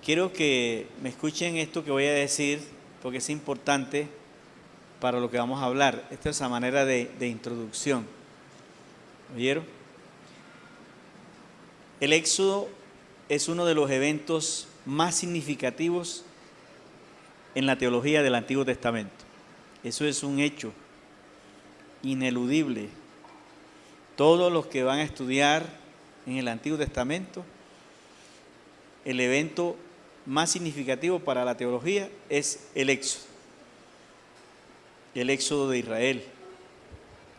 Quiero que me escuchen esto que voy a decir, porque es importante para lo que vamos a hablar. Esta es a manera de introducción. ¿Oyeron? El Éxodo es uno de los eventos más significativos en la teología del Antiguo Testamento. Eso es un hecho ineludible. Todos los que van a estudiar en el Antiguo Testamento, el evento más significativo para la teología es el Éxodo de Israel,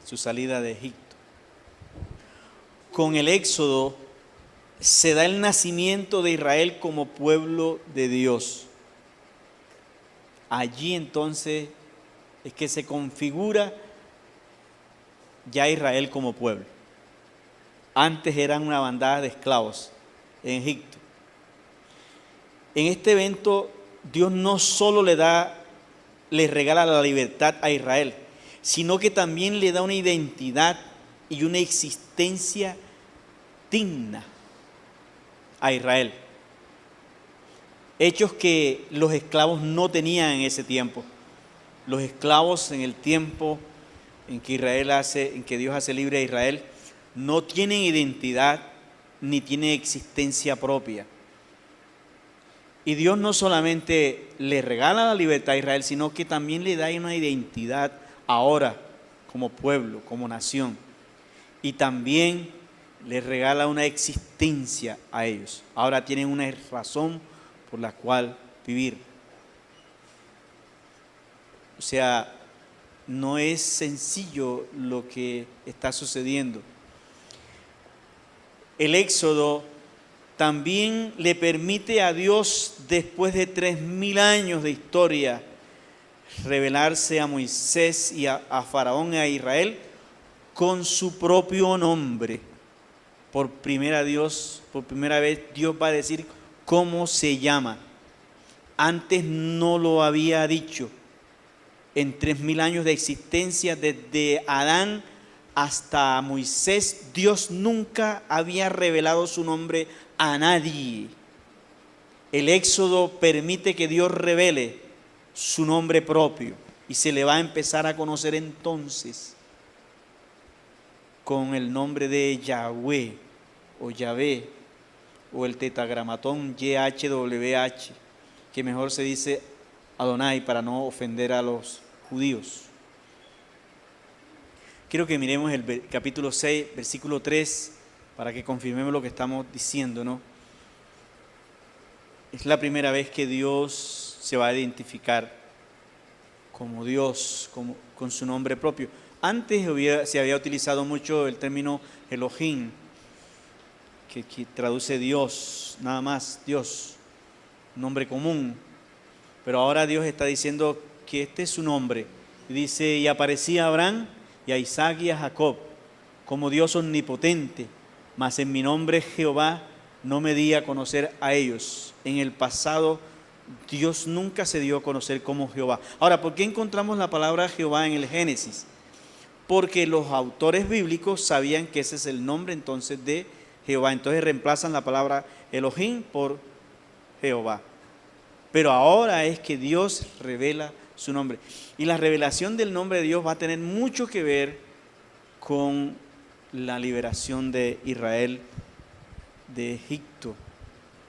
su salida de Egipto. Con el Éxodo se da el nacimiento de Israel como pueblo de Dios. Allí entonces es que se configura ya Israel como pueblo. Antes eran una bandada de esclavos en Egipto. En este evento Dios no solo le regala la libertad a Israel, sino que también le da una identidad y una existencia digna a Israel. Hechos que los esclavos no tenían en ese tiempo. Los esclavos en el tiempo en que Dios hace libre a Israel, no tienen identidad ni tienen existencia propia. Y Dios no solamente le regala la libertad a Israel, sino que también le da una identidad ahora como pueblo, como nación. Y también les regala una existencia a ellos. Ahora tienen una razón por la cual vivir. O sea, no es sencillo lo que está sucediendo. El Éxodo también le permite a Dios, después de 3000 años de historia, revelarse a Moisés y a Faraón y a Israel con su propio nombre. Por primera vez Dios va a decir cómo se llama. Antes no lo había dicho. En 3000 años de existencia, desde Adán hasta Moisés, Dios nunca había revelado su nombre a nadie. El Éxodo permite que Dios revele su nombre propio y se le va a empezar a conocer entonces con el nombre de Yahweh o Yahvé o el tetragramatón YHWH, que mejor se dice Adonai para no ofender a los judíos. Quiero que miremos el capítulo 6, versículo 3, para que confirmemos lo que estamos diciendo, ¿no? Es la primera vez que Dios se va a identificar como Dios, con su nombre propio. Antes se había utilizado mucho el término Elohim, que traduce Dios, nada más, Dios, nombre común. Pero ahora Dios está diciendo que este es su nombre. Y dice, y aparecía a Abraham y a Isaac y a Jacob como Dios omnipotente, mas en mi nombre Jehová no me di a conocer a ellos. En el pasado Dios nunca se dio a conocer como Jehová. Ahora, ¿por qué encontramos la palabra Jehová en el Génesis? Porque los autores bíblicos sabían que ese es el nombre entonces de Jehová. Entonces reemplazan la palabra Elohim por Jehová. Pero ahora es que Dios revela su nombre. Y la revelación del nombre de Dios va a tener mucho que ver con la liberación de Israel de Egipto.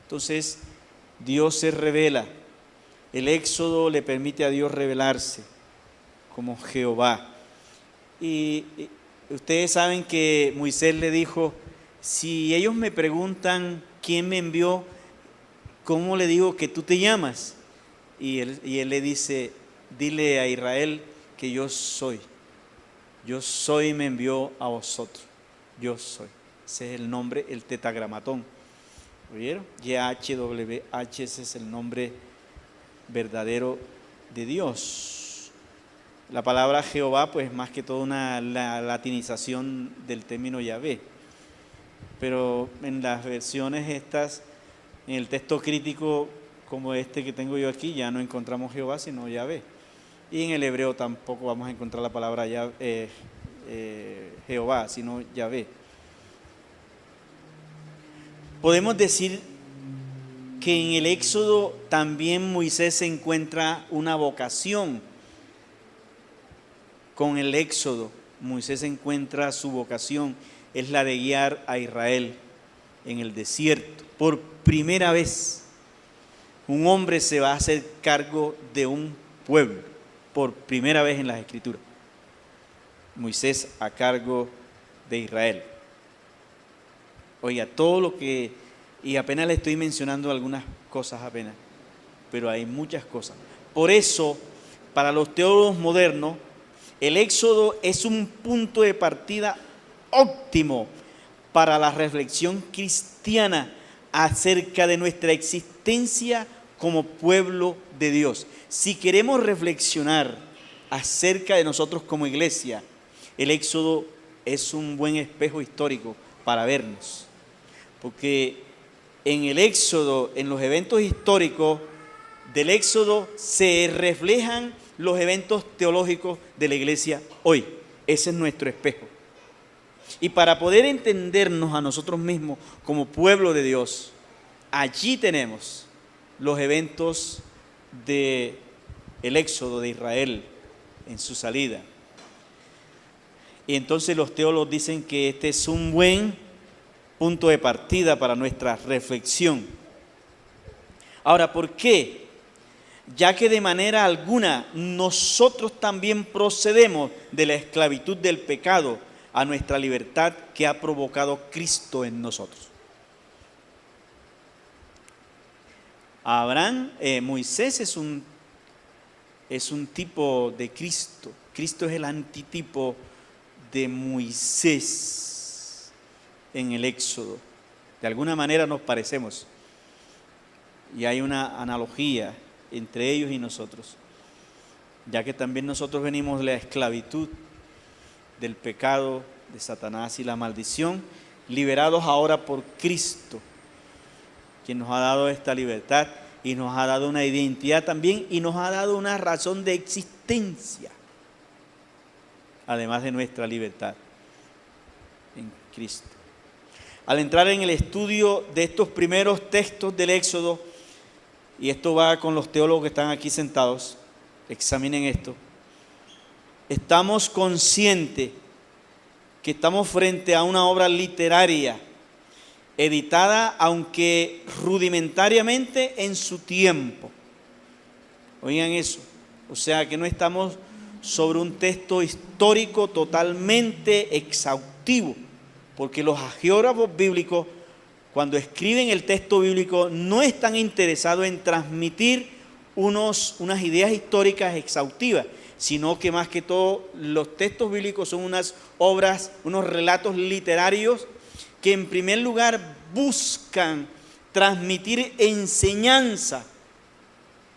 Entonces, Dios se revela. El Éxodo le permite a Dios revelarse como Jehová. Y ustedes saben que Moisés le dijo, si ellos me preguntan quién me envió, ¿cómo le digo que tú te llamas? Y él le dice, dile a Israel que yo soy. Yo soy, me envió a vosotros. Yo soy. Ese es el nombre, el tetragramatón. ¿Oyeron? YHWH, ese es el nombre verdadero de Dios. La palabra Jehová, pues más que todo la latinización del término Yahvé. Pero en las versiones estas, en el texto crítico como este que tengo yo aquí, ya no encontramos Jehová, sino Yahvé. Y en el hebreo tampoco vamos a encontrar la palabra Jehová, sino Yahvé. Podemos decir que en el Éxodo también Moisés encuentra una vocación. Con el Éxodo, Moisés encuentra su vocación, es la de guiar a Israel en el desierto. Por primera vez, un hombre se va a hacer cargo de un pueblo, por primera vez en las Escrituras. Moisés a cargo de Israel. Oiga, todo lo que, y apenas le estoy mencionando algunas cosas apenas, pero hay muchas cosas. Por eso, para los teólogos modernos, el Éxodo es un punto de partida óptimo para la reflexión cristiana acerca de nuestra existencia como pueblo de Dios. Si queremos reflexionar acerca de nosotros como iglesia, el Éxodo es un buen espejo histórico para vernos. Porque en el Éxodo, en los eventos históricos del Éxodo, se reflejan los eventos teológicos de la iglesia hoy. Ese es nuestro espejo. Y para poder entendernos a nosotros mismos como pueblo de Dios, allí tenemos los eventos del Éxodo de Israel en su salida. Y entonces los teólogos dicen que este es un buen punto de partida para nuestra reflexión. Ahora, ¿por qué? Ya que de manera alguna nosotros también procedemos de la esclavitud del pecado a nuestra libertad que ha provocado Cristo en nosotros. Moisés es un tipo de Cristo. Cristo es el antitipo de Moisés en el Éxodo. De alguna manera nos parecemos. Y hay una analogía entre ellos y nosotros, ya que también nosotros venimos de la esclavitud del pecado, de Satanás y la maldición, liberados ahora por Cristo, quien nos ha dado esta libertad y nos ha dado una identidad también y nos ha dado una razón de existencia, además de nuestra libertad en Cristo. Al entrar en el estudio de estos primeros textos del Éxodo, y esto va con los teólogos que están aquí sentados, examinen esto, estamos conscientes que estamos frente a una obra literaria, editada aunque rudimentariamente en su tiempo. Oigan eso, o sea que no estamos sobre un texto histórico totalmente exhaustivo, porque los hagiógrafos bíblicos, cuando escriben el texto bíblico, no están interesados en transmitir unas ideas históricas exhaustivas, sino que más que todo los textos bíblicos son unas obras, unos relatos literarios que en primer lugar buscan transmitir enseñanza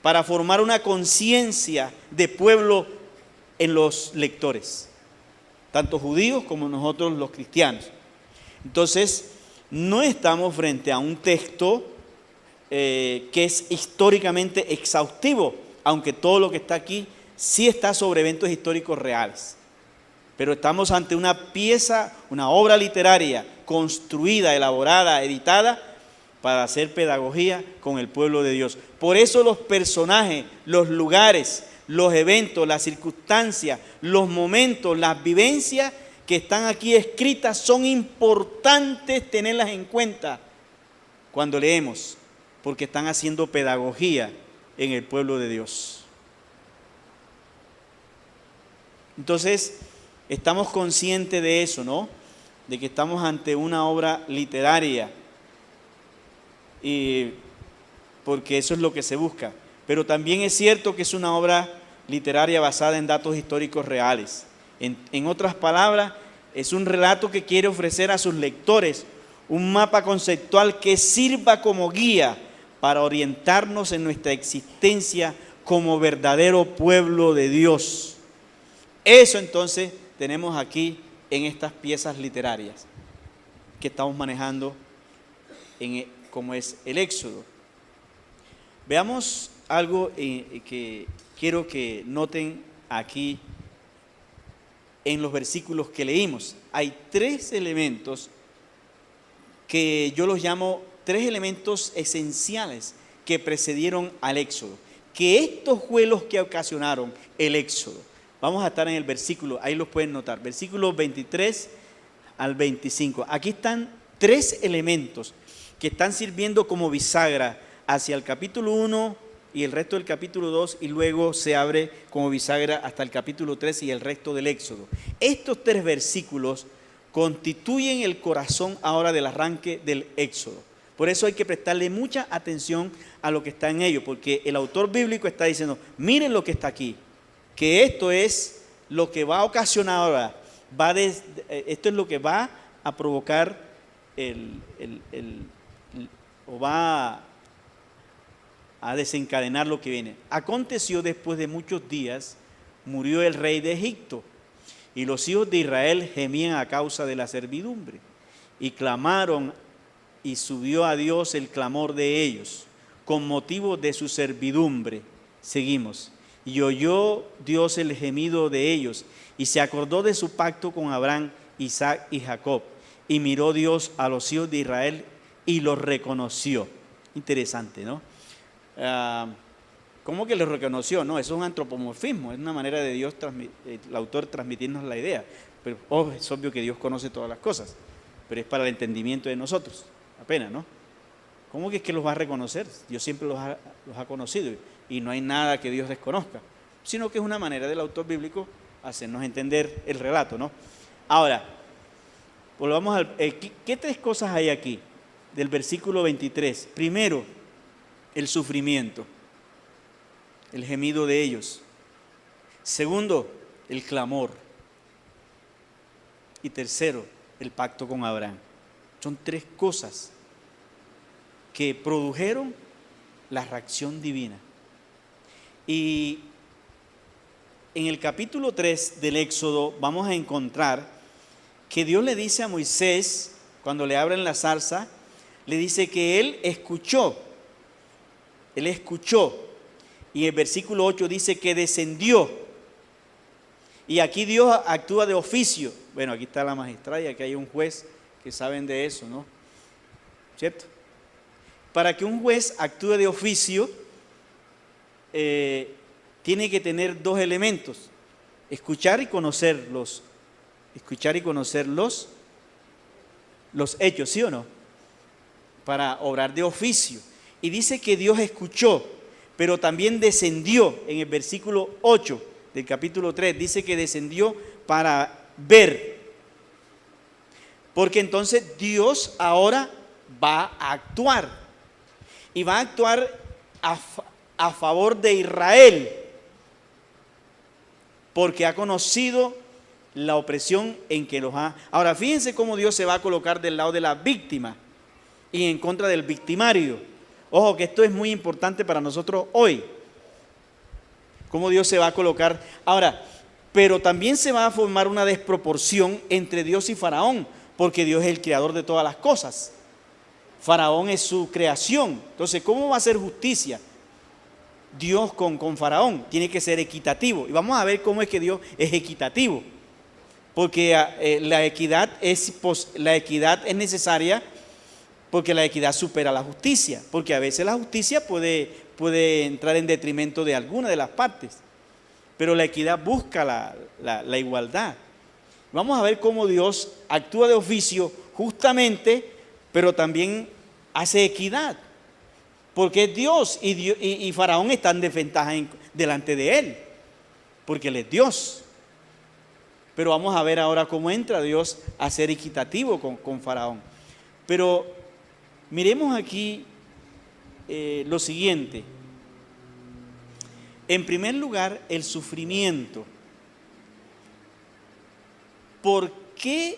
para formar una conciencia de pueblo en los lectores, tanto judíos como nosotros los cristianos. Entonces, no estamos frente a un texto que es históricamente exhaustivo, aunque todo lo que está aquí sí está sobre eventos históricos reales. Pero estamos ante una pieza, una obra literaria construida, elaborada, editada para hacer pedagogía con el pueblo de Dios. Por eso los personajes, los lugares, los eventos, las circunstancias, los momentos, las vivencias que están aquí escritas son importantes tenerlas en cuenta cuando leemos, porque están haciendo pedagogía en el pueblo de Dios. Entonces, estamos conscientes de eso, ¿no? De que estamos ante una obra literaria, y porque eso es lo que se busca. Pero también es cierto que es una obra literaria basada en datos históricos reales. En otras palabras, es un relato que quiere ofrecer a sus lectores un mapa conceptual que sirva como guía para orientarnos en nuestra existencia como verdadero pueblo de Dios. Eso entonces tenemos aquí en estas piezas literarias que estamos manejando como es el Éxodo. Veamos algo que quiero que noten aquí en los versículos que leímos. Hay tres elementos que yo los llamo tres elementos esenciales que precedieron al éxodo, que estos fue los que ocasionaron el éxodo. Vamos a estar en el versículo, ahí los pueden notar, versículos 23 al 25. Aquí están tres elementos que están sirviendo como bisagra hacia el capítulo 1 y el resto del capítulo 2, y luego se abre como bisagra hasta el capítulo 3 y el resto del éxodo. Estos tres versículos constituyen el corazón ahora del arranque del éxodo. Por eso hay que prestarle mucha atención a lo que está en ello, porque el autor bíblico está diciendo, miren lo que está aquí, que esto es lo que va a ocasionar ahora, esto es lo que va a provocar o va a desencadenar lo que viene. Aconteció después de muchos días, murió el rey de Egipto, y los hijos de Israel gemían a causa de la servidumbre, y clamaron, y subió a Dios el clamor de ellos, con motivo de su servidumbre. Seguimos. Y oyó Dios el gemido de ellos, y se acordó de su pacto con Abraham, Isaac y Jacob. Y miró Dios a los hijos de Israel y los reconoció. Interesante, ¿no? ¿Cómo que los reconoció? No, eso es un antropomorfismo, es una manera de Dios, el autor transmitirnos la idea. Pero es obvio que Dios conoce todas las cosas, pero es para el entendimiento de nosotros, apenas, ¿no? ¿Cómo que es que los va a reconocer? Dios siempre los ha conocido y no hay nada que Dios desconozca, sino que es una manera del autor bíblico hacernos entender el relato, ¿no? Ahora, volvamos al... ¿Qué tres cosas hay aquí del versículo 23? Primero, el sufrimiento, el gemido de ellos. Segundo, el clamor. Y tercero, el pacto con Abraham. Son tres cosas que produjeron la reacción divina. Y en el capítulo 3 del Éxodo vamos a encontrar que Dios le dice a Moisés, cuando le abren la zarza, le dice que él escuchó, y el versículo 8 dice que descendió, y aquí Dios actúa de oficio. Bueno, aquí está la magistrada y aquí hay un juez que saben de eso, ¿no? ¿Cierto? Para que un juez actúe de oficio, tiene que tener dos elementos: escuchar y conocer los hechos, ¿sí o no? Para obrar de oficio. Y dice que Dios escuchó, pero también descendió. En el versículo 8 del capítulo 3 dice que descendió para ver. Porque entonces Dios ahora va a actuar. Y va a actuar a favor de Israel, porque ha conocido la opresión en que los ha... Ahora, fíjense cómo Dios se va a colocar del lado de la víctima y en contra del victimario. Ojo, que esto es muy importante para nosotros hoy. Cómo Dios se va a colocar. Ahora, pero también se va a formar una desproporción entre Dios y Faraón, porque Dios es el creador de todas las cosas. Faraón es su creación. Entonces, ¿cómo va a ser justicia Dios con Faraón? Tiene que ser equitativo. Y vamos a ver cómo es que Dios es equitativo. Porque la equidad es necesaria, porque la equidad supera la justicia. Porque a veces la justicia puede entrar en detrimento de alguna de las partes. Pero la equidad busca la igualdad. Vamos a ver cómo Dios actúa de oficio justamente, pero también hace equidad. Porque es Dios y Faraón está en desventaja delante de él, porque él es Dios. Pero vamos a ver ahora cómo entra Dios a ser equitativo con Faraón. Pero miremos aquí lo siguiente. En primer lugar, el sufrimiento. ¿Por qué?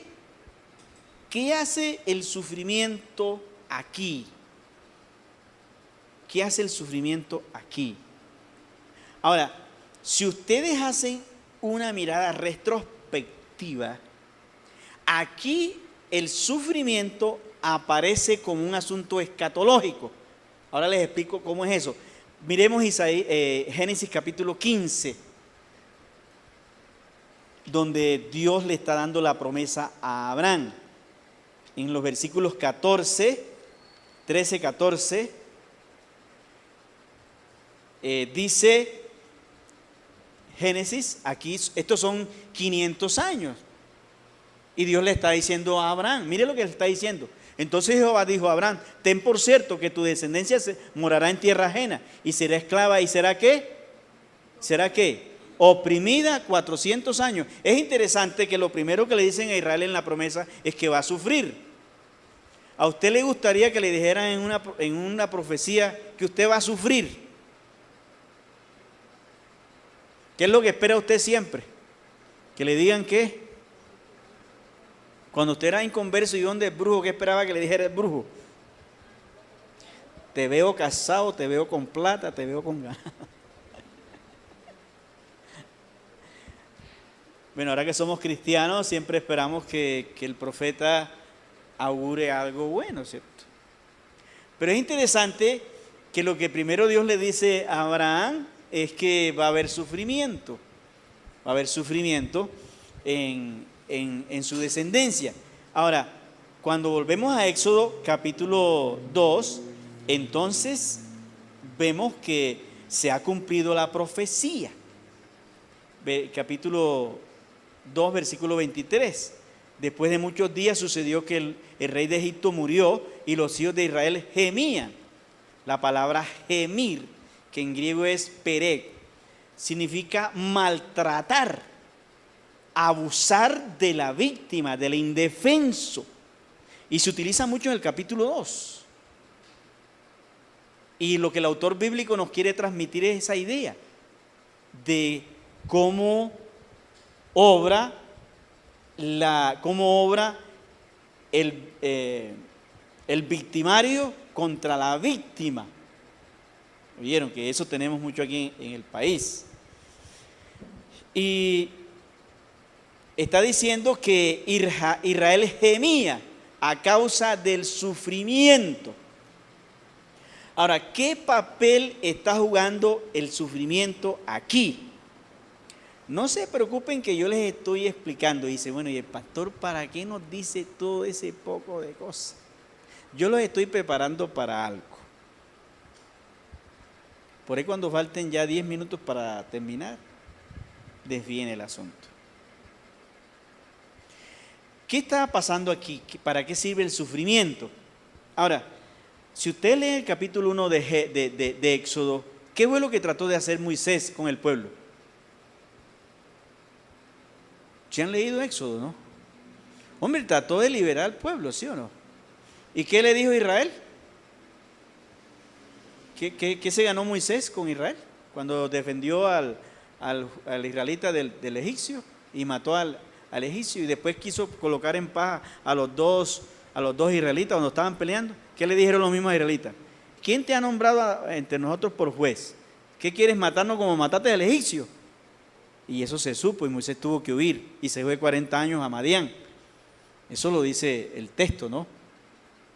¿Qué hace el sufrimiento aquí? ¿Qué hace el sufrimiento aquí? Ahora, si ustedes hacen una mirada retrospectiva, aquí el sufrimiento aparece como un asunto escatológico. Ahora les explico cómo es eso. Miremos Génesis capítulo 15, donde Dios le está dando la promesa a Abraham. En los versículos 14 13, 14, dice Génesis, aquí estos son 500 años. Y Dios le está diciendo a Abraham, mire lo que le está diciendo. Entonces Jehová dijo a Abraham, ten por cierto que tu descendencia morará en tierra ajena y será esclava y será ¿qué? ¿Será qué? Oprimida 400 años. Es interesante que lo primero que le dicen a Israel en la promesa es que va a sufrir. ¿A usted le gustaría que le dijeran en una profecía que usted va a sufrir? ¿Qué es lo que espera usted siempre? Que le digan qué. Cuando usted era inconverso y donde el brujo, ¿qué esperaba que le dijera el brujo? Te veo casado, te veo con plata, te veo con ganas. Bueno, ahora que somos cristianos, siempre esperamos que el profeta augure algo bueno, ¿cierto? Pero es interesante que lo que primero Dios le dice a Abraham es que va a haber sufrimiento. Va a haber sufrimiento en su descendencia. Ahora, cuando volvemos a Éxodo capítulo 2, entonces vemos que se ha cumplido la profecía. Capítulo 2, versículo 23. Después de muchos días sucedió que el rey de Egipto murió y los hijos de Israel gemían. La palabra gemir, que en griego es perek, significa maltratar, abusar de la víctima, del indefenso. Y se utiliza mucho en el capítulo 2. Y lo que el autor bíblico nos quiere transmitir es esa idea de cómo obra el victimario contra la víctima. Vieron que eso tenemos mucho aquí en el país. Y está diciendo que Israel gemía a causa del sufrimiento. Ahora, ¿qué papel está jugando el sufrimiento aquí? No se preocupen que yo les estoy explicando. Dice, bueno, ¿y el pastor para qué nos dice todo ese poco de cosas? Yo los estoy preparando para algo. Por ahí cuando falten ya 10 minutos para terminar, desvíen el asunto. ¿Qué está pasando aquí? ¿Para qué sirve el sufrimiento? Ahora, si usted lee el capítulo 1 de Éxodo, ¿qué fue lo que trató de hacer Moisés con el pueblo? ¿Sí han leído Éxodo, no? Hombre, trató de liberar al pueblo, ¿sí o no? ¿Y qué le dijo Israel? ¿Qué se ganó Moisés con Israel? Cuando defendió al israelita del egipcio y mató al egipcio y después quiso colocar en paz a los dos israelitas cuando estaban peleando. ¿Qué le dijeron los mismos israelitas? ¿Quién te ha nombrado entre nosotros por juez? ¿Qué quieres matarnos como mataste al egipcio? Y eso se supo y Moisés tuvo que huir y se fue 40 años a Madián. Eso lo dice el texto, ¿no?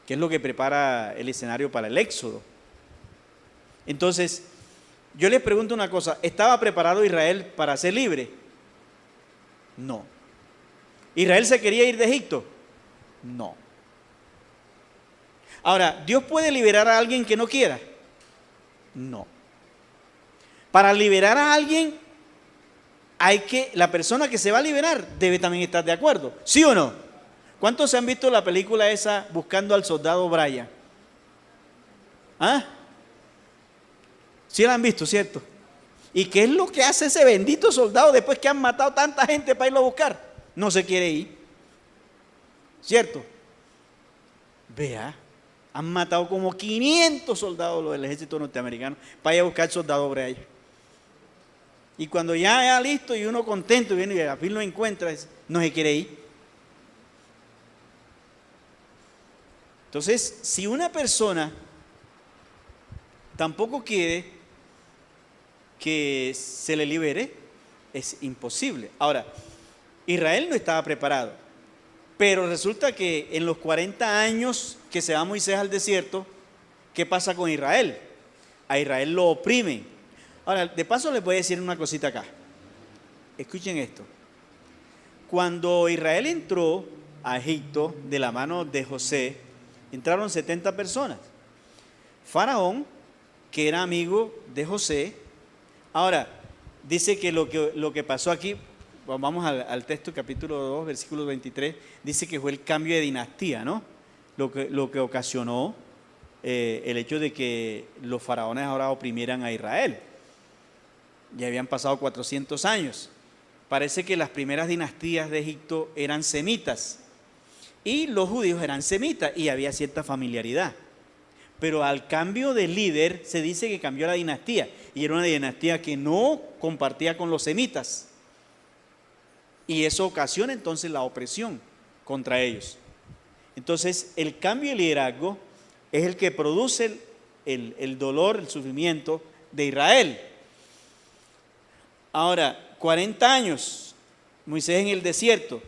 Que es lo que prepara el escenario para el éxodo. Entonces, yo les pregunto una cosa, ¿estaba preparado Israel para ser libre? No. ¿Israel se quería ir de Egipto? No. Ahora, ¿Dios puede liberar a alguien que no quiera? No. Para liberar a alguien, la persona que se va a liberar debe también estar de acuerdo, ¿sí o no? ¿Cuántos se han visto la película esa Buscando al Soldado Brian? ¿Ah? Sí la han visto, ¿cierto? ¿Y qué es lo que hace ese bendito soldado después que han matado tanta gente para irlo a buscar? No se quiere ir, ¿cierto? Vea, han matado como 500 soldados los del ejército norteamericano para ir a buscar al soldado Brian. Y cuando ya listo y uno contento viene y al fin lo encuentra, no se quiere ir. Entonces, si una persona tampoco quiere que se le libere, es imposible. Ahora, Israel no estaba preparado, pero resulta que en los 40 años que se va Moisés al desierto, ¿qué pasa con Israel? A Israel lo oprimen. Ahora, de paso les voy a decir una cosita acá. Escuchen esto. Cuando Israel entró a Egipto de la mano de José, entraron 70 personas. Faraón, que era amigo de José. Ahora, dice que lo que pasó aquí, vamos al texto capítulo 2, versículo 23, dice que fue el cambio de dinastía, ¿no? Lo que ocasionó el hecho de que los faraones ahora oprimieran a Israel. Ya habían pasado 400 años. Parece que las primeras dinastías de Egipto eran semitas y los judíos eran semitas y había cierta familiaridad. Pero al cambio de líder se dice que cambió la dinastía y era una dinastía que no compartía con los semitas. Y eso ocasiona entonces la opresión contra ellos. Entonces el cambio de liderazgo es el que produce el dolor, el sufrimiento de Israel. Ahora, 40 años, Moisés en el desierto.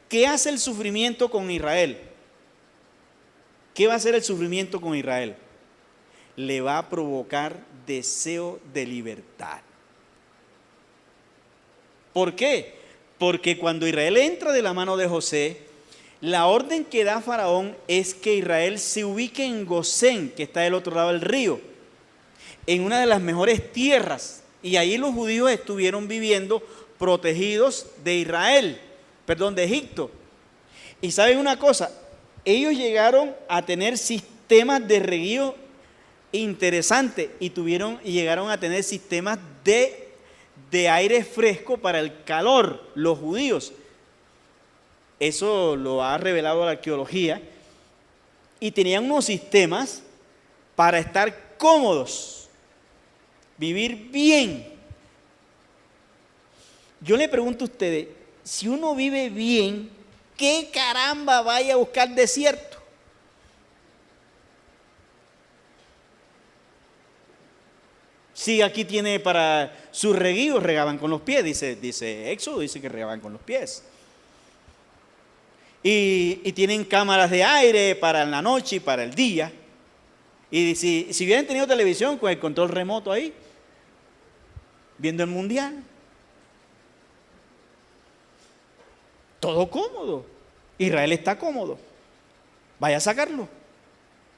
¿Qué hace el sufrimiento con Israel? ¿Qué va a hacer el sufrimiento con Israel? Le va a provocar deseo de libertad. ¿Por qué? Porque cuando Israel entra de la mano de José, la orden que da Faraón es que Israel se ubique en Gosén, que está del otro lado del río, en una de las mejores tierras. Y ahí los judíos estuvieron viviendo protegidos de de Egipto. Y saben una cosa, ellos llegaron a tener sistemas de reguío interesantes y llegaron a tener sistemas de aire fresco para el calor, los judíos. Eso lo ha revelado la arqueología. Y tenían unos sistemas para estar cómodos, vivir bien. Yo le pregunto a ustedes, si uno vive bien, ¿qué caramba vaya a buscar desierto? Si aquí tiene para sus reguíos, regaban con los pies, dice Éxodo, dice que regaban con los pies. Y tienen cámaras de aire para la noche y para el día. Y si hubieran tenido televisión con el control remoto ahí, viendo el mundial, todo cómodo. Israel está cómodo. Vaya a sacarlo.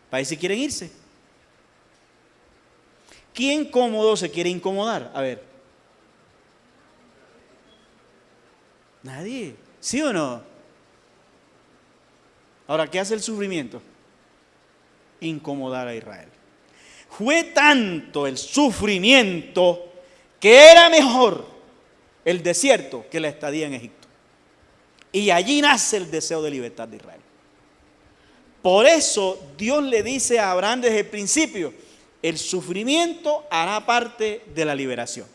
Para ver si quieren irse. ¿Quién cómodo se quiere incomodar? A ver. Nadie. ¿Sí o no? Ahora, ¿qué hace el sufrimiento? Incomodar a Israel. Fue tanto el sufrimiento que era mejor el desierto que la estadía en Egipto. Y allí nace el deseo de libertad de Israel. Por eso Dios le dice a Abraham desde el principio, el sufrimiento hará parte de la liberación.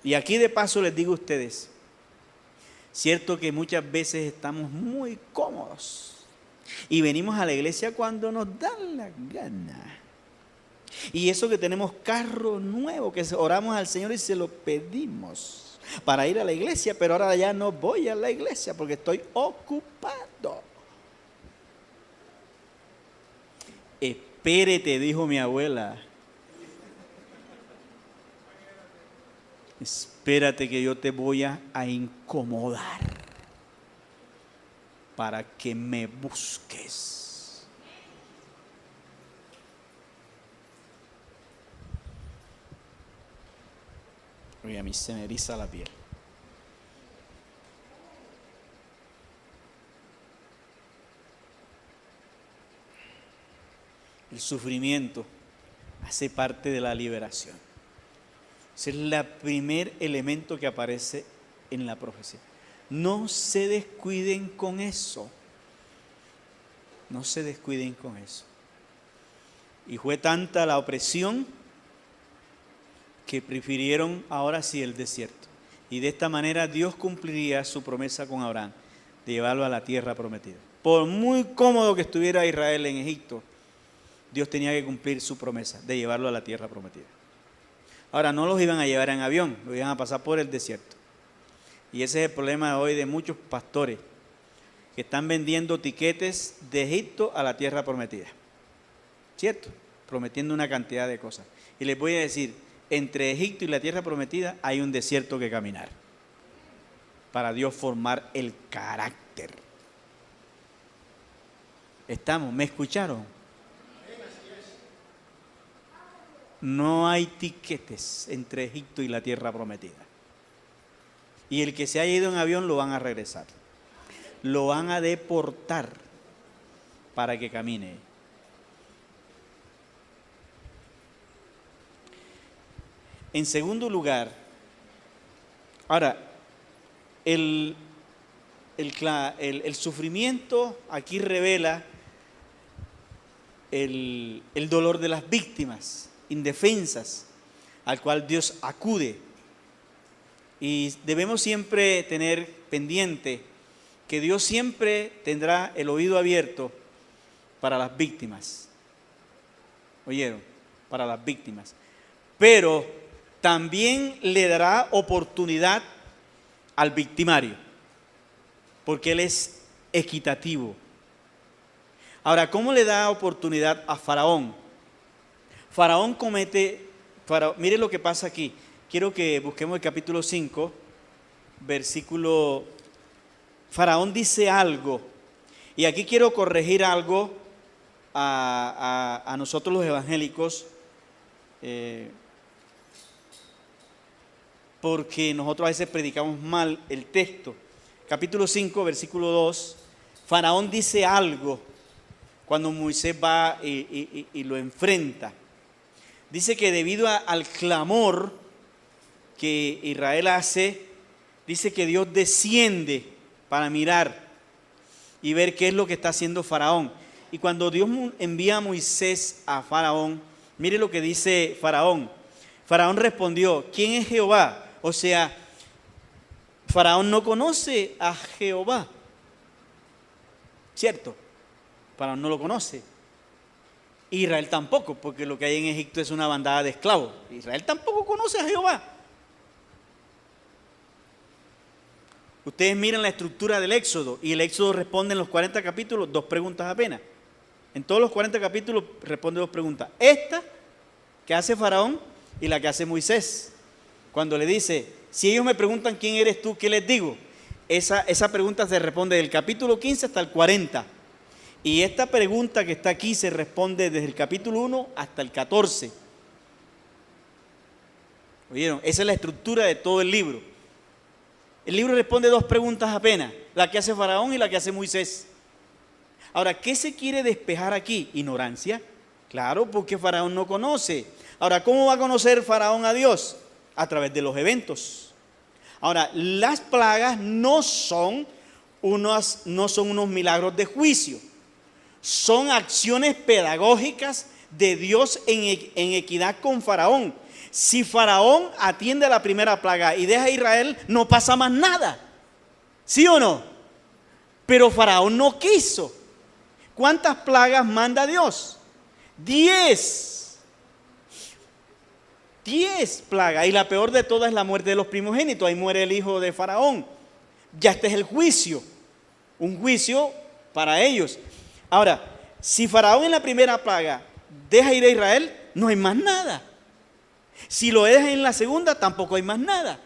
Y aquí de paso les digo a ustedes, cierto que muchas veces estamos muy cómodos y venimos a la iglesia cuando nos dan la gana. Y eso que tenemos carro nuevo, que oramos al Señor y se lo pedimos para ir a la iglesia, pero ahora ya no voy a la iglesia porque estoy ocupado. Espérate, dijo mi abuela. Espérate que yo te voy a incomodar para que me busques. Oye, a mí se me eriza la piel. El sufrimiento hace parte de la liberación. Ese es el primer elemento que aparece en la profecía. No se descuiden con eso. No se descuiden con eso. Y fue tanta la opresión que prefirieron ahora sí el desierto. Y de esta manera Dios cumpliría su promesa con Abraham de llevarlo a la tierra prometida. Por muy cómodo que estuviera Israel en Egipto, Dios tenía que cumplir su promesa de llevarlo a la tierra prometida. Ahora, no los iban a llevar en avión, los iban a pasar por el desierto. Y ese es el problema hoy de muchos pastores que están vendiendo tiquetes de Egipto a la tierra prometida. ¿Cierto? Prometiendo una cantidad de cosas. Y les voy a decir, entre Egipto y la tierra prometida hay un desierto que caminar para Dios formar el carácter. ¿Me escucharon? No hay tiquetes entre Egipto y la tierra prometida. Y el que se haya ido en avión lo van a regresar. Lo van a deportar para que camine. En segundo lugar, ahora, el sufrimiento aquí revela el dolor de las víctimas indefensas al cual Dios acude. Y debemos siempre tener pendiente que Dios siempre tendrá el oído abierto para las víctimas. ¿Oyeron? Para las víctimas. Pero también le dará oportunidad al victimario, porque Él es equitativo. Ahora, ¿cómo le da oportunidad a Faraón? Faraón mire lo que pasa aquí. Quiero que busquemos el capítulo 5, versículo. Faraón dice algo, y aquí quiero corregir algo a nosotros los evangélicos, porque nosotros a veces predicamos mal el texto. Capítulo 5, versículo 2, Faraón dice algo cuando Moisés va y lo enfrenta. Dice que debido al clamor que Israel hace, dice que Dios desciende para mirar y ver qué es lo que está haciendo Faraón. Y cuando Dios envía a Moisés a Faraón, mire lo que dice Faraón. Faraón respondió: ¿quién es Jehová? O sea, Faraón no conoce a Jehová, ¿cierto? Faraón no lo conoce. Israel tampoco, porque lo que hay en Egipto es una bandada de esclavos. Israel tampoco conoce a Jehová. Ustedes miran la estructura del Éxodo, y el Éxodo responde en los 40 capítulos 2 preguntas apenas. En todos los 40 capítulos responde 2 preguntas. Esta que hace Faraón y la que hace Moisés. Cuando le dice: si ellos me preguntan quién eres tú, ¿qué les digo? Esa pregunta se responde del capítulo 15 hasta el 40. Y esta pregunta que está aquí se responde desde el capítulo 1 hasta el 14. ¿Oyeron? Esa es la estructura de todo el libro. El libro responde 2 preguntas apenas, la que hace Faraón y la que hace Moisés. Ahora, ¿qué se quiere despejar aquí? Ignorancia. Claro, porque Faraón no conoce. Ahora, ¿cómo va a conocer Faraón a Dios? A través de los eventos. Ahora, las plagas no son unos milagros de juicio. Son acciones pedagógicas de Dios en equidad con Faraón. Si Faraón atiende a la primera plaga y deja a Israel, no pasa más nada. ¿Sí o no? Pero Faraón no quiso. ¿Cuántas plagas manda Dios? 10 plagas. Y la peor de todas es la muerte de los primogénitos. Ahí muere el hijo de Faraón. Ya este es el juicio. Un juicio para ellos. Ahora, si Faraón en la primera plaga deja ir a Israel, no hay más nada. Si lo deja en la segunda, tampoco hay más nada.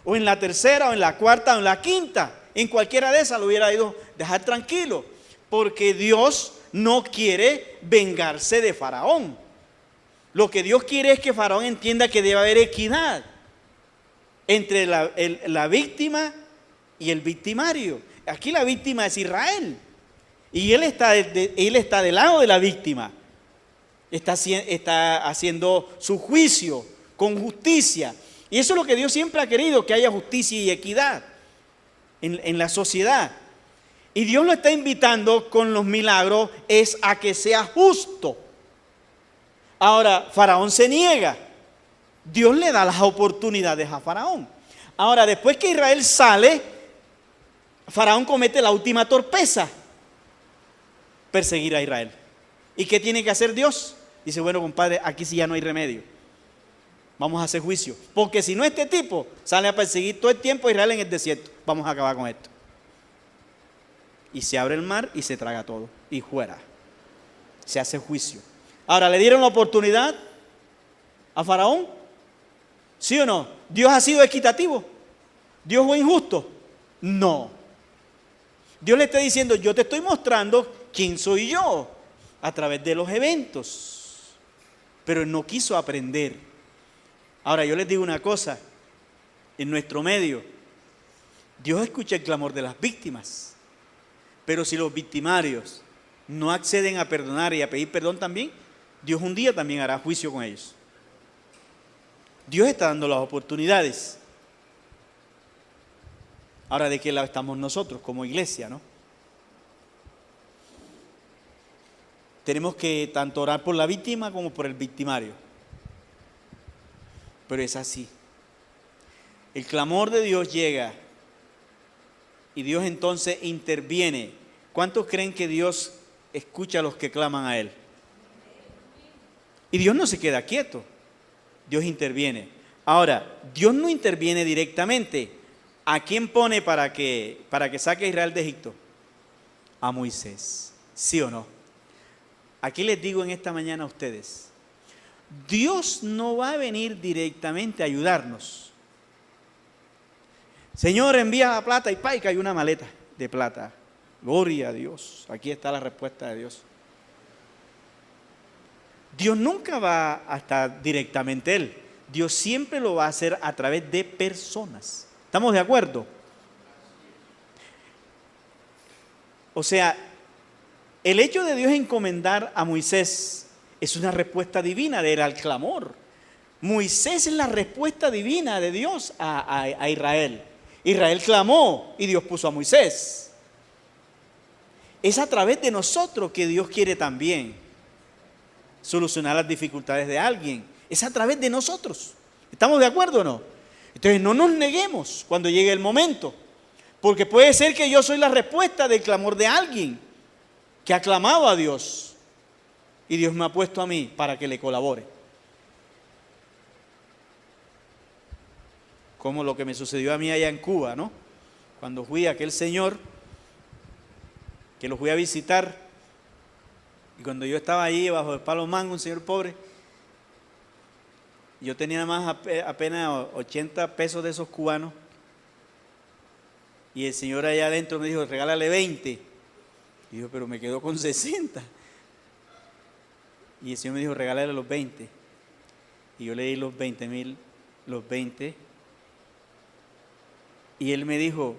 O en la tercera, o en la cuarta, o en la quinta. En cualquiera de esas lo hubiera ido dejar tranquilo. Porque Dios no quiere vengarse de Faraón. Lo que Dios quiere es que Faraón entienda que debe haber equidad entre la víctima y el victimario. Aquí la víctima es Israel. Y él está del lado de la víctima. Está haciendo su juicio con justicia. Y eso es lo que Dios siempre ha querido, que haya justicia y equidad en la sociedad. Y Dios lo está invitando con los milagros es a que sea justo. Ahora, Faraón se niega. Dios le da las oportunidades a Faraón. Ahora, después que Israel sale, Faraón comete la última torpeza: perseguir a Israel. ¿Y qué tiene que hacer Dios? Dice: bueno, compadre, aquí sí ya no hay remedio. Vamos a hacer juicio. Porque si no, este tipo sale a perseguir todo el tiempo a Israel en el desierto. Vamos a acabar con esto. Y se abre el mar y se traga todo. Y fuera. Se hace juicio. Ahora, ¿le dieron la oportunidad a Faraón? ¿Sí o no? ¿Dios ha sido equitativo? ¿Dios fue injusto? No. Dios le está diciendo: yo te estoy mostrando quién soy yo a través de los eventos. pero no quiso aprender. Ahora yo les digo una cosa, en nuestro medio, Dios escucha el clamor de las víctimas, pero si los victimarios no acceden a perdonar y a pedir perdón también, Dios un día también hará juicio con ellos. Dios está dando las oportunidades. Ahora, ¿de qué lado estamos nosotros como iglesia, no? Tenemos que tanto orar por la víctima como por el victimario. Pero es así. El clamor de Dios llega y Dios entonces interviene. ¿Cuántos creen que Dios escucha a los que claman a Él? Y Dios no se queda quieto. Dios interviene. Ahora, Dios no interviene directamente. ¿A quién pone para que saque a Israel de Egipto? A Moisés. ¿Sí o no? Aquí les digo en esta mañana a ustedes, Dios no va a venir directamente a ayudarnos. Señor, envía la plata y ¡pay! Hay una maleta de plata. Gloria a Dios. Aquí está la respuesta de Dios. Dios nunca va a estar directamente Él. Dios siempre lo va a hacer a través de personas. ¿Estamos de acuerdo? O sea, el hecho de Dios encomendar a Moisés es una respuesta divina de él al clamor. Moisés es la respuesta divina de Dios a Israel. Israel clamó y Dios puso a Moisés. Es a través de nosotros que Dios quiere también solucionar las dificultades de alguien. Es a través de nosotros. ¿Estamos de acuerdo o no? Entonces no nos neguemos cuando llegue el momento, porque puede ser que yo soy la respuesta del clamor de alguien que ha clamado a Dios y Dios me ha puesto a mí para que le colabore. Como lo que me sucedió a mí allá en Cuba, ¿no? Cuando fui a aquel señor que lo fui a visitar, y cuando yo estaba allí bajo el palo mango, un señor pobre, yo tenía más apenas 80 pesos de esos cubanos, y el señor allá adentro me dijo, regálale 20. Y yo, pero me quedo con 60. Y el Señor me dijo, regálale los 20. Y yo le di los 20,000, los 20. Y él me dijo,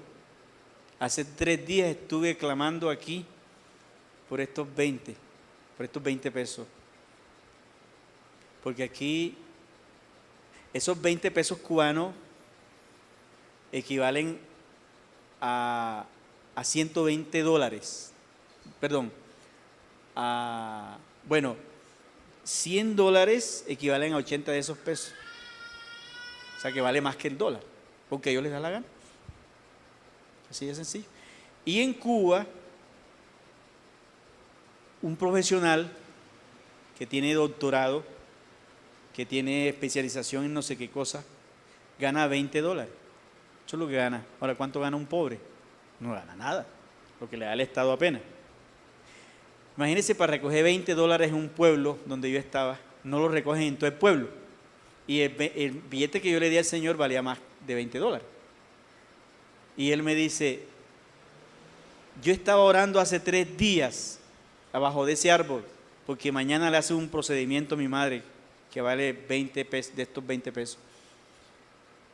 hace 3 días estuve clamando aquí por estos 20 pesos. Porque aquí, esos 20 pesos cubanos equivalen a $120. Perdón, bueno, $100 equivalen a 80 de esos pesos. O sea que vale más que el dólar, porque a ellos les da la gana. Así de sencillo. Y en Cuba, un profesional que tiene doctorado, que tiene especialización en no sé qué cosa, gana $20. Eso es lo que gana. Ahora, ¿cuánto gana un pobre? No gana nada, lo que le da el Estado apenas. Imagínense, para recoger $20 en un pueblo donde yo estaba, no lo recogen en todo el pueblo. Y el billete que yo le di al Señor valía más de $20. Y él me dice, yo estaba orando hace 3 días abajo de ese árbol, porque mañana le hace un procedimiento a mi madre que vale 20 pesos, de estos 20 pesos.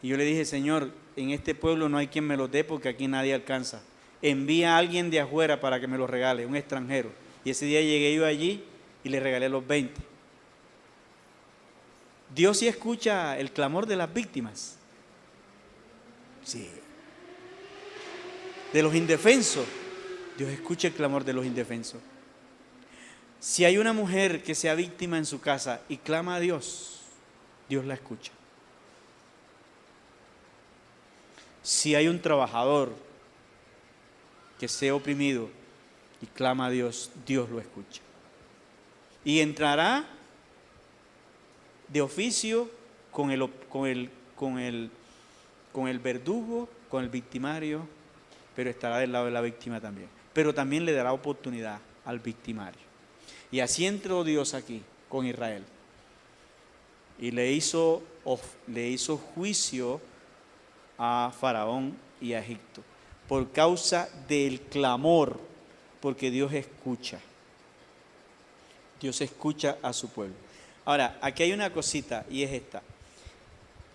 Y yo le dije, Señor, en este pueblo no hay quien me los dé porque aquí nadie alcanza. Envía a alguien de afuera para que me los regale, un extranjero. Y ese día llegué yo allí y le regalé los 20. Dios sí escucha el clamor de las víctimas. Sí. De los indefensos. Dios escucha el clamor de los indefensos. Si hay una mujer que sea víctima en su casa y clama a Dios, Dios la escucha. Si hay un trabajador que sea oprimido y clama a Dios, Dios lo escucha. Y entrará de oficio con el verdugo, con el victimario, pero estará del lado de la víctima también. Pero también le dará oportunidad al victimario. Y así entró Dios aquí con Israel. Y le hizo juicio a Faraón y a Egipto por causa del clamor, porque Dios escucha a su pueblo. Ahora, aquí hay una cosita y es esta.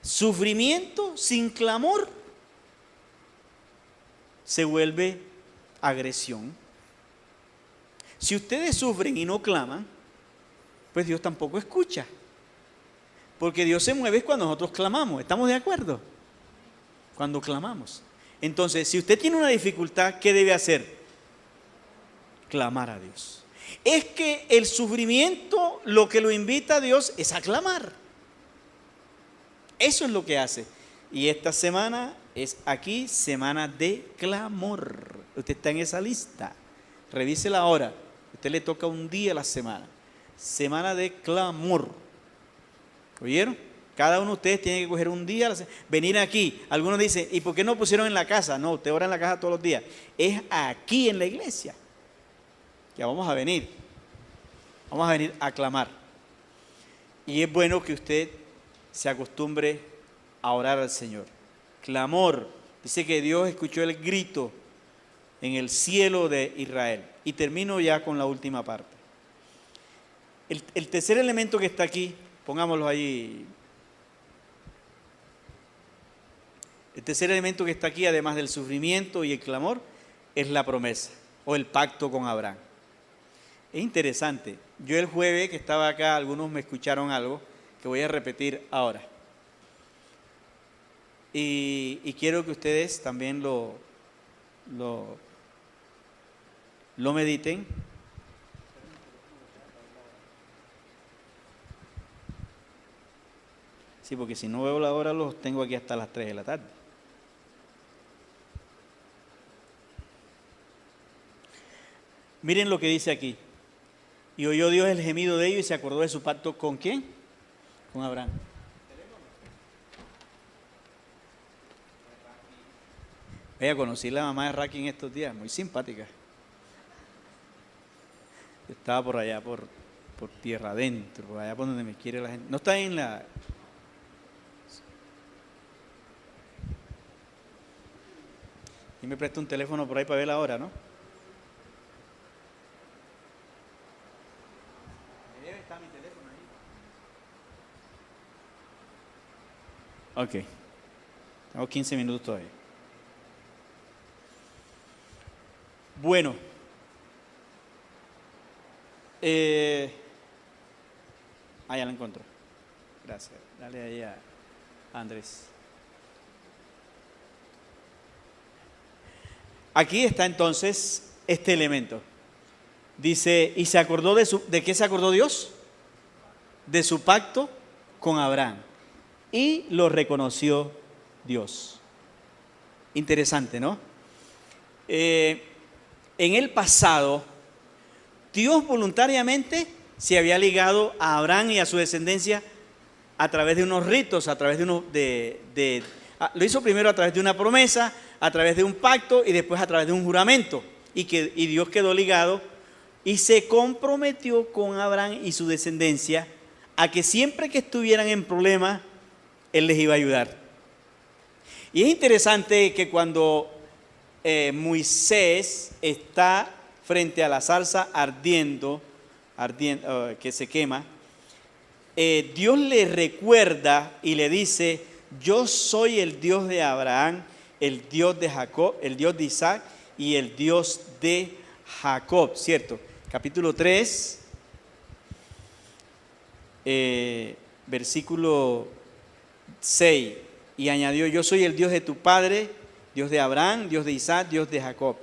Sufrimiento sin clamor se vuelve agresión. Si ustedes sufren y no claman, pues Dios tampoco escucha. Porque Dios se mueve cuando nosotros clamamos. ¿Estamos de acuerdo? Cuando clamamos. Entonces, si usted tiene una dificultad, ¿qué debe hacer? Clamar a Dios. Es que el sufrimiento lo que lo invita a Dios es a clamar. Eso es lo que hace. Y esta semana es aquí semana de clamor. Usted está en esa lista. Revísela ahora. A usted le toca un día a la semana. Semana de clamor. ¿Oyeron? Cada uno de ustedes tiene que coger un día, venir aquí. Algunos dicen, ¿y por qué no pusieron en la casa? No, usted ora en la casa todos los días. Es aquí en la iglesia. Ya vamos a venir. Vamos a venir a clamar. Y es bueno que usted se acostumbre a orar al Señor. Clamor. Dice que Dios escuchó el grito en el cielo de Israel. Y termino ya con la última parte. El tercer elemento que está aquí, pongámoslo ahí. El tercer elemento que está aquí, además del sufrimiento y el clamor, es la promesa o el pacto con Abraham. Es interesante. Yo el jueves que estaba acá, algunos me escucharon algo que voy a repetir ahora. Y quiero que ustedes también lo mediten. Sí, porque si no veo la hora, los tengo aquí hasta las 3 de la tarde. Miren lo que dice aquí. Y oyó Dios el gemido de ellos y se acordó de su pacto ¿con quién? Con Abraham. Vaya, conocí a la mamá de Raki en estos días, muy simpática. Estaba por allá, por tierra adentro, por allá por donde me quiere la gente. No está en la... Y me presta un teléfono por ahí para ver la hora, ¿no? Debe estar mi teléfono ahí. Ok. Tengo 15 minutos todavía. Bueno. Ya la encontró. Gracias. Dale ahí a Andrés. Aquí está entonces este elemento. Dice, ¿y se acordó de qué se acordó Dios? De su pacto con Abraham. Y lo reconoció Dios. Interesante, ¿no? En el pasado, Dios voluntariamente se había ligado a Abraham y a su descendencia a través de unos ritos, a través de lo hizo primero a través de una promesa, a través de un pacto y después a través de un juramento. Y Dios quedó ligado y se comprometió con Abraham y su descendencia a que siempre que estuvieran en problemas, Él les iba a ayudar. Y es interesante que cuando Moisés está frente a la zarza ardiendo, que se quema, Dios le recuerda y le dice, yo soy el Dios de Abraham, el Dios de Jacob, el Dios de Isaac y el Dios de Jacob, ¿cierto? Capítulo 3, versículo 6, y añadió, yo soy el Dios de tu padre, Dios de Abraham, Dios de Isaac, Dios de Jacob.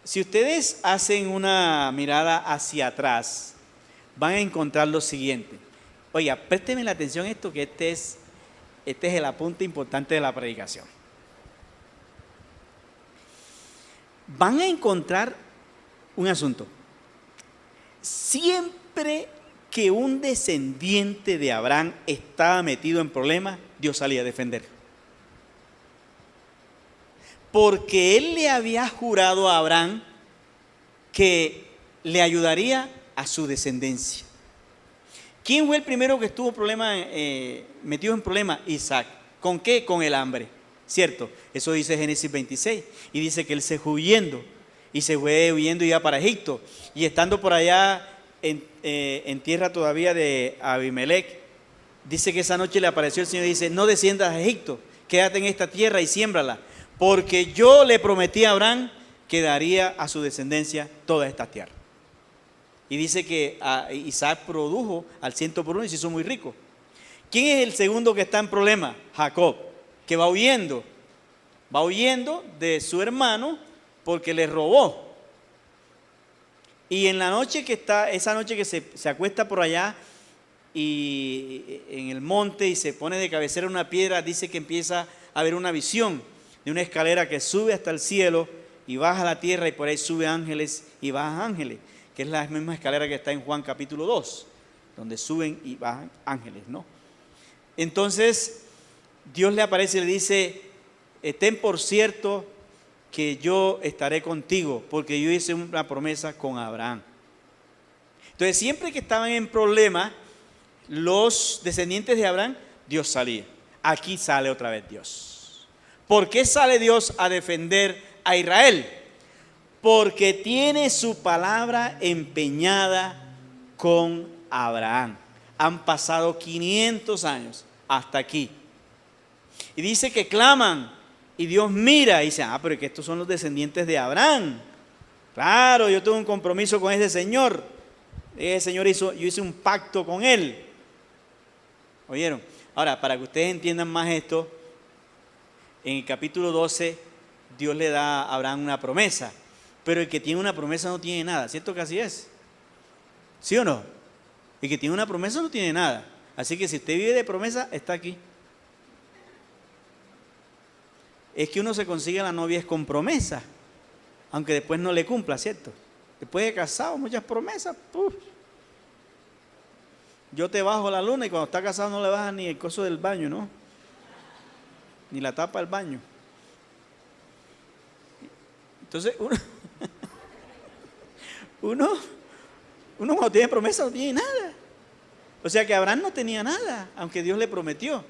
Si ustedes hacen una mirada hacia atrás, van a encontrar lo siguiente. Oiga, présteme la atención a esto, que este es el apunte importante de la predicación. Van a encontrar un asunto. Siempre que un descendiente de Abraham estaba metido en problemas, Dios salía a defenderlo. Porque Él le había jurado a Abraham que le ayudaría a su descendencia. ¿Quién fue el primero que estuvo metido en problemas? Isaac. ¿Con qué? Con el hambre, ¿cierto? Eso dice Génesis 26. Y dice que él se fue huyendo. Y se fue huyendo y iba para Egipto. Y estando por allá, en tierra todavía de Abimelech, dice que esa noche le apareció el Señor y dice, no desciendas a Egipto, quédate en esta tierra y siémbrala, porque yo le prometí a Abraham que daría a su descendencia toda esta tierra. Y dice que Isaac produjo al 100 por 1 y se hizo muy rico. ¿Quién es el segundo que está en problema? Jacob, que va huyendo de su hermano porque le robó. Y en la noche esa noche que se acuesta por allá y en el monte y se pone de cabecera una piedra, dice que empieza a ver una visión de una escalera que sube hasta el cielo y baja a la tierra y por ahí sube ángeles y bajan ángeles, que es la misma escalera que está en Juan capítulo 2, donde suben y bajan ángeles, ¿no? Entonces Dios le aparece y le dice, ten por cierto que yo estaré contigo, porque yo hice una promesa con Abraham. Entonces siempre que estaban en problemas los descendientes de Abraham, Dios salía. Aquí sale otra vez Dios. ¿Por qué sale Dios a defender a Israel? Porque tiene su palabra empeñada con Abraham. Han pasado 500 años hasta aquí. Y dice que claman y Dios mira y dice, pero es que estos son los descendientes de Abraham. Claro, yo tengo un compromiso con ese Señor. Ese Señor yo hice un pacto con Él. ¿Oyeron? Ahora, para que ustedes entiendan más esto, en el capítulo 12, Dios le da a Abraham una promesa. Pero el que tiene una promesa no tiene nada. ¿Cierto que así es? ¿Sí o no? El que tiene una promesa no tiene nada. Así que si usted vive de promesa, está aquí. Es que uno se consigue a la novia es con promesa, aunque después no le cumpla, ¿cierto? Después de casado, muchas promesas. Yo te bajo la luna y cuando está casado no le bajas ni el coso del baño, ¿no? Ni la tapa del baño. Entonces, uno cuando tiene promesa no tiene nada. O sea que Abraham no tenía nada, aunque Dios le prometió.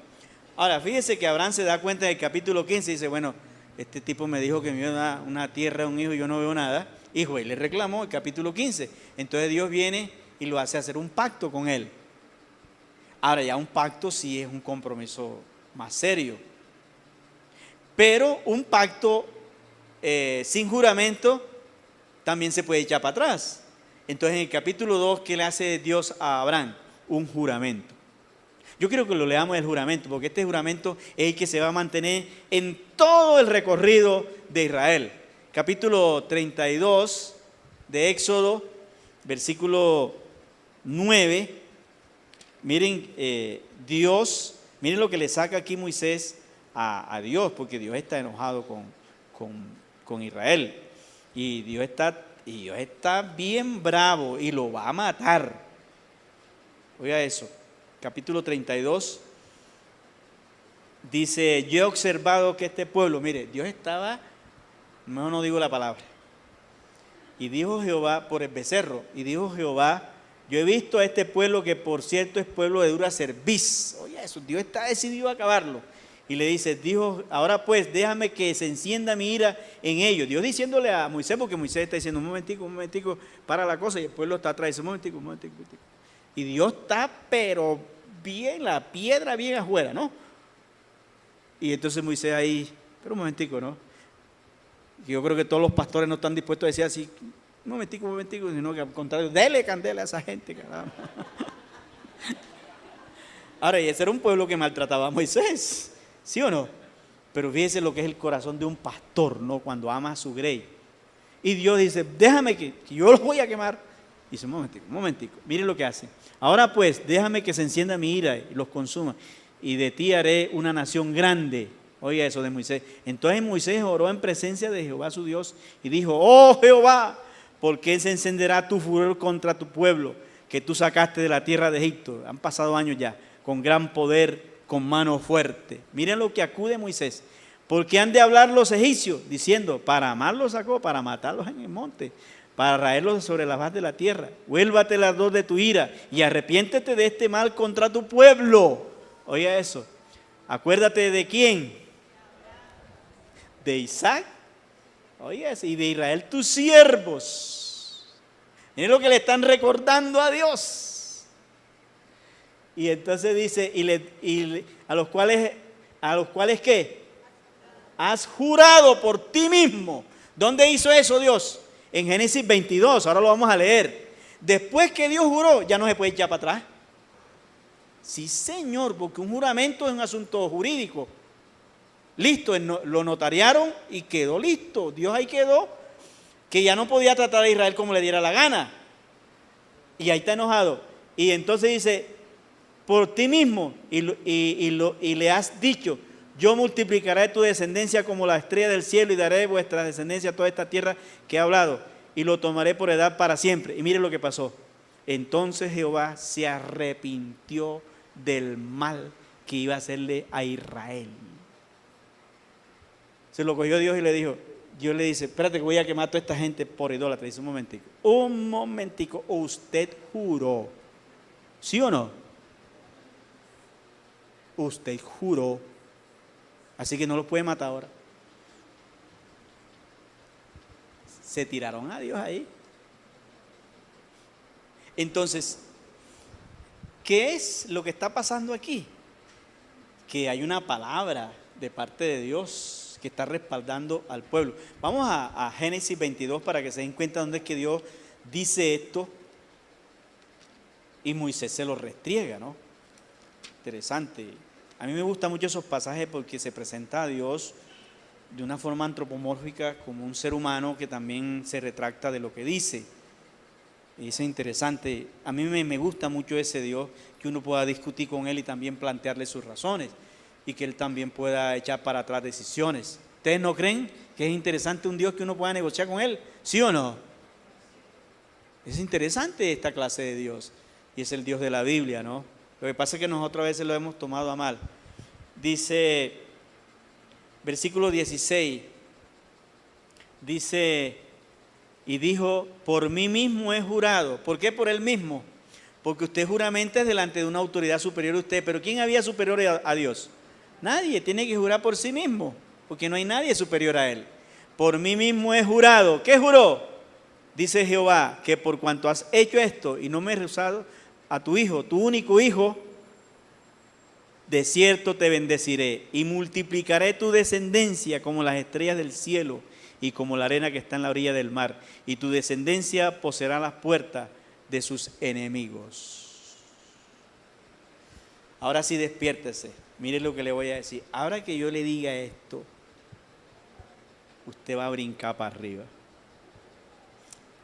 Ahora, fíjese que Abraham se da cuenta en el capítulo 15 y dice, bueno, este tipo me dijo que me iba a dar una tierra, un hijo y yo no veo nada. Hijo, y le reclamó el capítulo 15. Entonces Dios viene y lo hace hacer un pacto con él. Ahora ya un pacto sí es un compromiso más serio. Pero un pacto sin juramento también se puede echar para atrás. Entonces en el capítulo 2, ¿qué le hace Dios a Abraham? Un juramento. Yo quiero que lo leamos el juramento, porque este juramento es el que se va a mantener en todo el recorrido de Israel. Capítulo 32 de Éxodo, versículo 9. Miren, miren lo que le saca aquí Moisés a Dios, porque Dios está enojado con Israel. Y Dios está bien bravo y lo va a matar. Oiga eso. Capítulo 32, dice, yo he observado que este pueblo, mire, Dios estaba, mejor no digo la palabra, y dijo Jehová por el becerro, y dijo Jehová, yo he visto a este pueblo que por cierto es pueblo de dura cerviz. Oye eso, Dios está decidido a acabarlo. Y le dice, dijo, ahora pues déjame que se encienda mi ira en ellos. Dios diciéndole a Moisés, porque Moisés está diciendo, un momentico, para la cosa, y el pueblo está atrás, un momentico. Y Dios está, pero bien, la piedra bien afuera, ¿no? Y entonces Moisés ahí, pero un momentico, ¿no? Yo creo que todos los pastores no están dispuestos a decir así, un momentico, sino que al contrario, dele candela a esa gente, caramba. Ahora, y ese era un pueblo que maltrataba a Moisés, ¿sí o no? Pero fíjese lo que es el corazón de un pastor, ¿no? Cuando ama a su grey. Y Dios dice, déjame que yo los voy a quemar. Dice, un momentico, miren lo que hace. Ahora pues, déjame que se encienda mi ira y los consuma, y de ti haré una nación grande. Oiga eso de Moisés. Entonces Moisés oró en presencia de Jehová su Dios y dijo, oh Jehová, ¿por qué se encenderá tu furor contra tu pueblo que tú sacaste de la tierra de Egipto? Han pasado años ya, con gran poder, con mano fuerte. Miren lo que acude Moisés. Porque han de hablar los egipcios, diciendo, para amarlos sacó, para matarlos en el monte, para raerlos sobre la faz de la tierra. Vuélvate el ardor de tu ira y arrepiéntete de este mal contra tu pueblo. Oiga eso. Acuérdate de quién. De Isaac. Oiga eso. Y de Israel tus siervos. Miren lo que le están recordando a Dios. Y entonces dice, a los cuales ¿qué? Has jurado por ti mismo. ¿Dónde hizo eso Dios? En Génesis 22, ahora lo vamos a leer. Después que Dios juró, ya no se puede echar para atrás. Sí, Señor, porque un juramento es un asunto jurídico. Listo, lo notariaron y quedó listo. Dios ahí quedó, que ya no podía tratar a Israel como le diera la gana. Y ahí está enojado. Y entonces dice, por ti mismo, y le has dicho, yo multiplicaré tu descendencia como la estrella del cielo y daré vuestra descendencia a toda esta tierra que he hablado, y lo tomaré por heredad para siempre. Y mire lo que pasó. Entonces Jehová se arrepintió del mal que iba a hacerle a Israel. Se lo cogió Dios y le dijo, Dios le dice, espérate que voy a quemar a toda esta gente por idólatra. Dice, un momentico, usted juró, ¿sí o no? Usted juró, así que no lo puede matar ahora. Se tiraron a Dios ahí. Entonces, ¿qué es lo que está pasando aquí? Que hay una palabra de parte de Dios que está respaldando al pueblo. Vamos a Génesis 22 para que se den cuenta dónde es que Dios dice esto y Moisés se lo restriega, ¿no? Interesante. A mí me gustan mucho esos pasajes porque se presenta a Dios de una forma antropomórfica como un ser humano que también se retracta de lo que dice. Y eso es interesante. A mí me gusta mucho ese Dios, que uno pueda discutir con Él y también plantearle sus razones y que Él también pueda echar para atrás decisiones. ¿Ustedes no creen que es interesante un Dios que uno pueda negociar con Él? ¿Sí o no? Es interesante esta clase de Dios y es el Dios de la Biblia, ¿no? Lo que pasa es que nosotros a veces lo hemos tomado a mal. Dice, versículo 16, dice, y dijo, por mí mismo he jurado. ¿Por qué por él mismo? Porque usted juramenta delante de una autoridad superior a usted. ¿Pero quién había superior a Dios? Nadie. Tiene que jurar por sí mismo, porque no hay nadie superior a él. Por mí mismo he jurado. ¿Qué juró? Dice Jehová, que por cuanto has hecho esto y no me he rehusado a tu hijo, tu único hijo, de cierto te bendeciré y multiplicaré tu descendencia como las estrellas del cielo y como la arena que está en la orilla del mar, y tu descendencia poseerá las puertas de sus enemigos. Ahora sí, despiértese. Mire lo que le voy a decir. Ahora que yo le diga esto, usted va a brincar para arriba.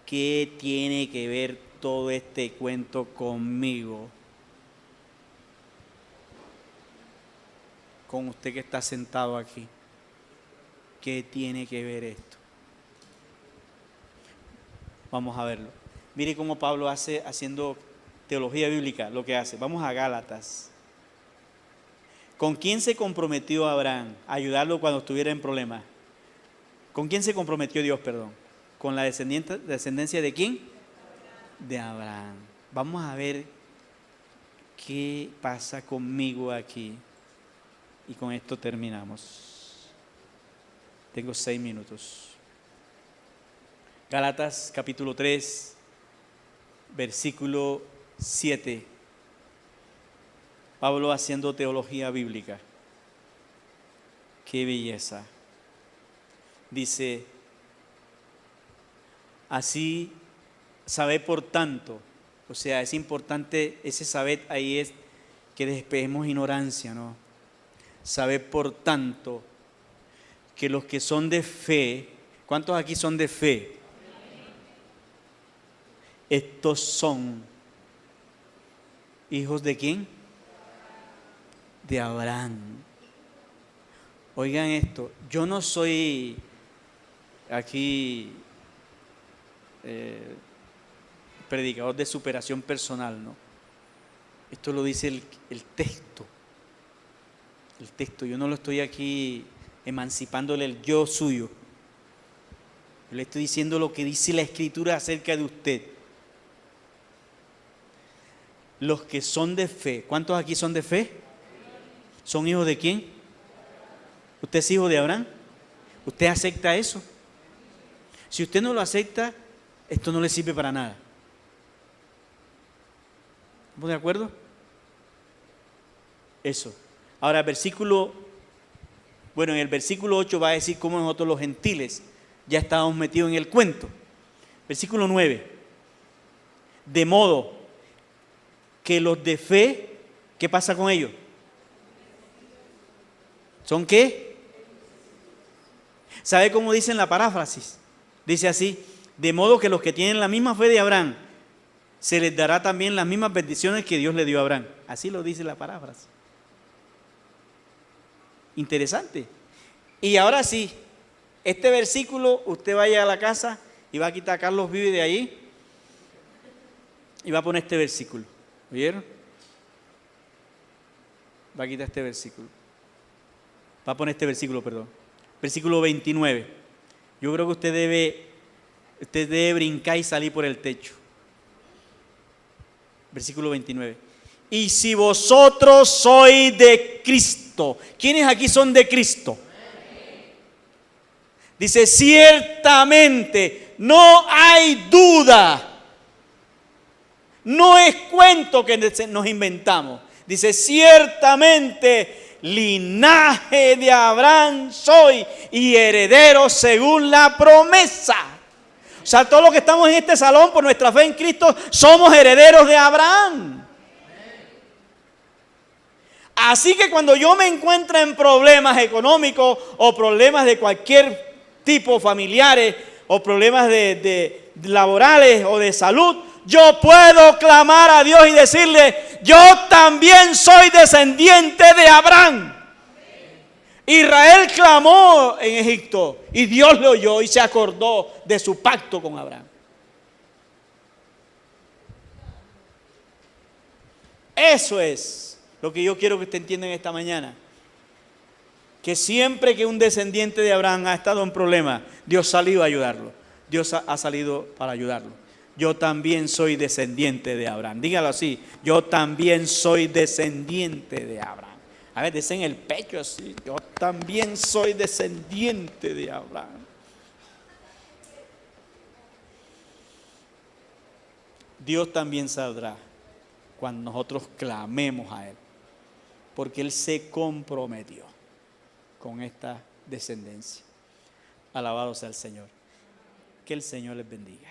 ¿Qué tiene que ver todo este cuento conmigo? Con usted que está sentado aquí. ¿Qué tiene que ver esto? Vamos a verlo. Mire cómo Pablo hace, haciendo teología bíblica, lo que hace. Vamos a Gálatas. ¿Con quién se comprometió Abraham a ayudarlo cuando estuviera en problemas? ¿Con quién se comprometió Dios, perdón? ¿Con la descendencia de quién? De Abraham. Vamos a ver qué pasa conmigo aquí. Y con esto terminamos. Tengo 6 minutos. Gálatas capítulo 3, versículo 7. Pablo haciendo teología bíblica. Qué belleza. Dice, así sabed por tanto, o sea, es importante ese sabed ahí es que despejemos ignorancia, ¿no? Sabed por tanto que los que son de fe, ¿cuántos aquí son de fe? Estos son hijos de ¿quién? De Abraham. Oigan esto, yo no soy aquí predicador de superación personal, ¿no? Esto lo dice el texto. El texto, yo no lo estoy aquí emancipándole el yo suyo. Yo le estoy diciendo lo que dice la Escritura acerca de usted. Los que son de fe, ¿cuántos aquí son de fe? ¿Son hijos de quién? ¿Usted es hijo de Abraham? ¿Usted acepta eso? Si usted no lo acepta, esto no le sirve para nada. ¿Estamos de acuerdo? Eso. Ahora en el versículo 8 va a decir cómo nosotros los gentiles ya estábamos metidos en el cuento. Versículo 9. De modo que los de fe, ¿qué pasa con ellos? ¿Son qué? ¿Sabe cómo dice en la paráfrasis? Dice así: de modo que los que tienen la misma fe de Abraham, se les dará también las mismas bendiciones que Dios le dio a Abraham. Así lo dice la paráfrasis. Interesante. Y ahora sí, este versículo, usted vaya a la casa y va a quitar a Carlos Vive de ahí y va a poner este versículo. ¿Oyeron? Va a quitar este versículo. Va a poner este versículo, perdón. Versículo 29. Yo creo que usted debe brincar y salir por el techo. Versículo 29. Y si vosotros sois de Cristo. ¿Quiénes aquí son de Cristo? Dice, ciertamente, no hay duda. No es cuento que nos inventamos. Dice, ciertamente, linaje de Abraham soy y heredero según la promesa. O sea, todos los que estamos en este salón por nuestra fe en Cristo somos herederos de Abraham. Así que cuando yo me encuentro en problemas económicos o problemas de cualquier tipo, familiares o problemas de laborales o de salud, yo puedo clamar a Dios y decirle, yo también soy descendiente de Abraham. Israel clamó en Egipto y Dios le oyó y se acordó de su pacto con Abraham. Eso es lo que yo quiero que usted entienda en esta mañana. Que siempre que un descendiente de Abraham ha estado en problemas, Dios salió a ayudarlo. Dios ha salido para ayudarlo. Yo también soy descendiente de Abraham. Dígalo así, yo también soy descendiente de Abraham. A ver, desen el pecho así, yo también soy descendiente de Abraham. Dios también saldrá cuando nosotros clamemos a Él, porque Él se comprometió con esta descendencia. Alabado sea el Señor. Que el Señor les bendiga.